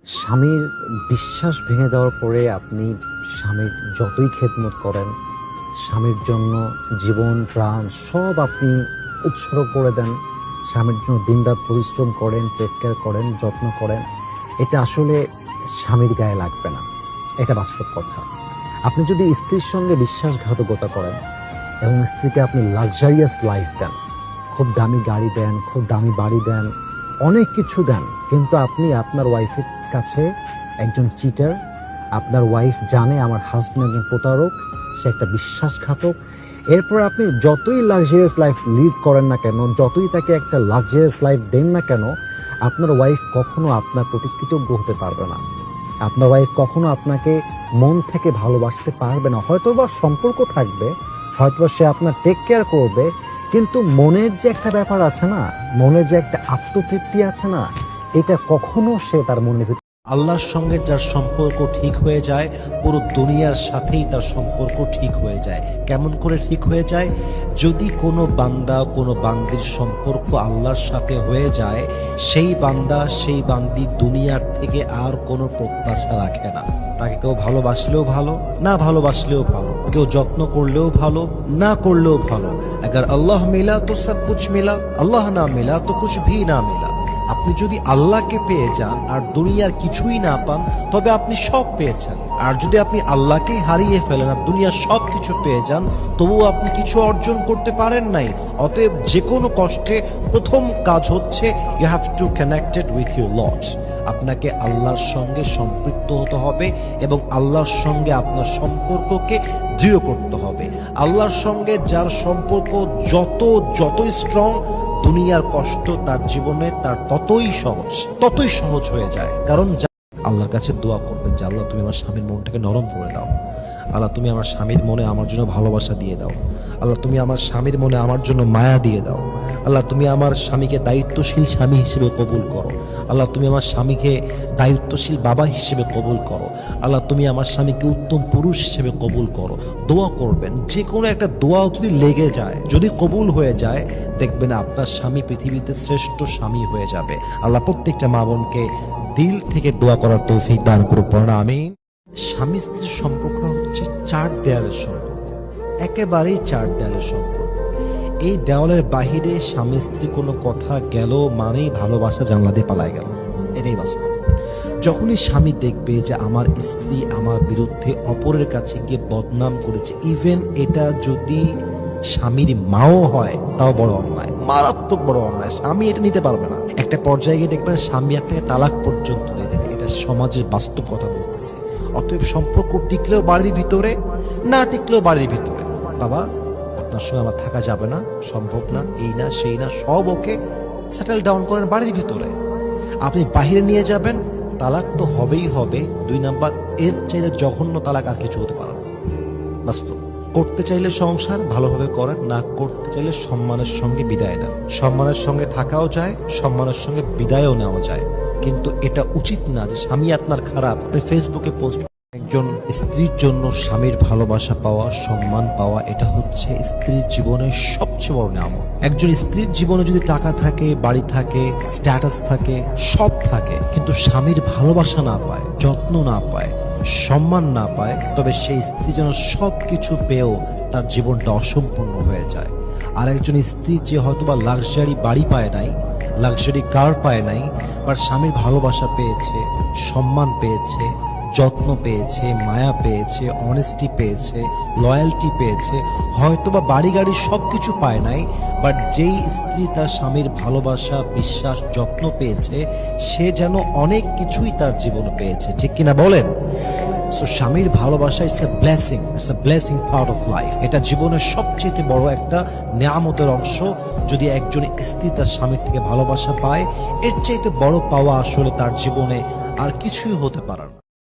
স্বামীর বিশ্বাস ভেঙে দেওয়ার পরে আপনি স্বামীর যতই খেদমত করেন, স্বামীর জন্য জীবন প্রাণ সব আপনি উৎসর্গ করে দেন, স্বামীর জন্য দিনরাত পরিশ্রম করেন, টেক কেয়ার করেন, যত্ন করেন, এটা আসলে স্বামীর গায়ে লাগবে না। এটা বাস্তব কথা। আপনি যদি স্ত্রীর সঙ্গে বিশ্বাসঘাতকতা করেন এবং স্ত্রীকে আপনি লাক্সারিয়াস লাইফ দেন, খুব দামি গাড়ি দেন, খুব দামি বাড়ি দেন, অনেক কিছু দেন, কিন্তু আপনি আপনার ওয়াইফের কাছে একজন চিটার, আপনার ওয়াইফ জানে আমার হাজব্যান্ড একজন প্রতারক, সে একটা বিশ্বাসঘাতক, এরপর আপনি যতই লাক্সারিয়াস লাইফ লিড করেন না কেন, যতই তাকে একটা লাক্সারিয়াস লাইফ দেন না কেন, আপনার ওয়াইফ কখনো আপনার প্রতি কৃতজ্ঞ হতে পারবে না। আপনার ওয়াইফ কখনো আপনাকে মন থেকে ভালোবাসতে পারবে না। হয়তোবা সম্পর্ক থাকবে, হয়তোবা সে আপনার টেক কেয়ার করবে, কিন্তু মনের যে একটা ব্যাপার আছে না, মনের যে একটা আত্মতৃপ্তি আছে না, এটা কখনো সে তার মনের ভিতরে। আল্লাহর সঙ্গে যার সম্পর্ক ঠিক হয়ে যায়, পুরো দুনিয়ার সাথেই তার সম্পর্ক ঠিক হয়ে যায়। কেমন করে ঠিক হয়ে যায়? যদি কোনো বান্দা কোনো বান্দির সম্পর্ক আল্লাহর সাথে হয়ে যায়, সেই বান্দা সেই বান্দি দুনিয়ার থেকে আর কোনো প্রত্যাশা রাখে না। তাকে কেউ ভালোবাসলেও ভালো, না ভালোবাসলেও ভালো, কেউ যত্ন করলেও ভালো, না করলেও ভালো। अगर আল্লাহ মিলা তো সব কুছ মিলা, আল্লাহ না মিলা তো কুছ ভি না মিলা। আপনি যদি আল্লাহকে পেয়ে যান আর দুনিয়ার কিছুই না পান, তবে আপনি সব পেয়েছেন। আর যদি আপনি আল্লাহকেই হারিয়ে ফেলেন আর দুনিয়ার সব কিছু পেয়ে যান, তবুও আপনি কিছু অর্জন করতে পারেন নাই। অতএব যে কোনো কষ্টে প্রথম কাজ হচ্ছে you have to connected with your lord. আপনাকে আল্লাহর সঙ্গে সম্পৃক্ত হতে হবে এবং আল্লাহর সঙ্গে আপনার সম্পর্ককে দৃঢ় করতে হবে। আল্লাহর সঙ্গে যার সম্পর্ক যতই স্ট্রং, দুনিয়ার কষ্ট তার জীবনে তার ততই সহজ হয়ে যায়। কারণ আল্লাহর কাছে দোয়া করবেন যে আল্লাহ তুমি আমার স্বামীর মনটাকে নরম করে দাও, আল্লাহ তুমি আমার স্বামীর মনে আমার জন্য ভালোবাসা দিয়ে দাও, আল্লাহ তুমি আমার স্বামীর মনে আমার জন্য মায়া দিয়ে দাও, আল্লাহ তুমি আমার স্বামীকে দায়িত্বশীল স্বামী হিসেবে কবুল করো, আল্লাহ তুমি আমার স্বামীকে দায়িত্বশীল বাবা হিসেবে কবুল করো, আল্লাহ তুমি আমার স্বামীকে উত্তম পুরুষ হিসেবে কবুল করো। দোয়া করবেন। যে কোনো একটা দোয়া যদি লেগে যায়, যদি কবুল হয়ে যায়, দেখবেন আপনার স্বামী পৃথিবীতে শ্রেষ্ঠ স্বামী হয়ে যাবে। আল্লাহ প্রত্যেকটা মা বোনকে দিল থেকে দোয়া করার তৌফিক দান করুক, পড়া আমিন। স্বামী স্ত্রীর সম্পর্ক হচ্ছে চার দেয়ালের সম্পর্ক, একেবারেই চার দেয়ালের সম্পর্ক। এই দেওয়ালের বাহিরে স্বামী স্ত্রী কোনো কথা গেল মানেই ভালোবাসা জানলা দিয়ে পালায় গেল, এটাই বাস্তব। যখনই স্বামী দেখবে যে আমার স্ত্রী আমার বিরুদ্ধে অপরের কাছে গিয়ে বদনাম করেছে, ইভেন এটা যদি স্বামীর মাও হয়, তাও বড় অন্যায়, মারাত্মক বড় অন্যায়। স্বামী এটা নিতে পারবে না। একটা পর্যায়ে গিয়ে দেখবেন স্বামী আপনাকে তালাক পর্যন্ত দিয়ে দেবে। এটা সমাজের বাস্তব কথা বলতেছে। অতএব সম্পর্ক টিকলেও বাড়ির ভিতরে, না টিকলেও বাড়ির ভিতরে, বাবা আপনার সঙ্গে আমার থাকা যাবে না, সম্ভব না, এই না সেই না, সব ওকে, সেটেল ডাউন করেন বাড়ির ভিতরে। আপনি বাহিরে নিয়ে যাবেন, তালাক তো হবেই হবে। 2 নাম্বার, এর চাইতে জঘন্য তালাক আর কিছু হতে পারে না। বাস্তব। করতে চাইলে সংসার ভালোভাবে করেন, না করতে চাইলে সম্মানের সঙ্গে বিদায় নেন। সম্মানের সঙ্গে থাকাও যায়, সম্মানের সঙ্গে বিদায়ও নেওয়া যায়, কিন্তু এটা উচিত না যে স্বামী আপনার খারাপ আপনি ফেসবুকে পোস্ট। একজন স্ত্রীর জন্য স্বামীর ভালোবাসা পাওয়া, সম্মান পাওয়া, এটা হচ্ছে স্ত্রীর জীবনের সবচেয়ে বড় নিয়ামত। একজন স্ত্রীর জীবনে যদি টাকা থাকে, বাড়ি থাকে, স্ট্যাটাস থাকে, সব থাকে, কিন্তু স্বামীর ভালোবাসা না পায়, যত্ন না পায়, সম্মান না পায়, তবে সেই স্ত্রী যেন সব কিছু পেয়েও তার জীবনটা অসম্পূর্ণ হয়ে যায়। আর একজন স্ত্রী যে হয়তোবা লাক্সারি বাড়ি পায় নাই, লাক্সারি কার পায় নাই, বাট স্বামীর ভালোবাসা পেয়েছে, সম্মান পেয়েছে, যত্ন পেয়েছে, মায়া পেয়েছে, অনেস্টি পেয়েছে, লয়্যালটি পেয়েছে, হয়তোবা বাড়ি গাড়ি সব কিছু পায় নাই, বাট যেই স্ত্রী তার স্বামীর ভালোবাসা, বিশ্বাস, যত্ন পেয়েছে, সে যেন অনেক কিছুই তার জীবনে পেয়েছে। ঠিক কিনা বলেন? সো স্বামীর ভালোবাসা it's a blessing part of life. এটা জীবনের সবচেয়ে বড় একটা নিয়ামতের অংশ। যদি একজন স্ত্রী তার স্বামীর থেকে ভালোবাসা পায়, এর চাইতে বড় পাওয়া আসলে তার জীবনে আর কিছুই হতে পারে না।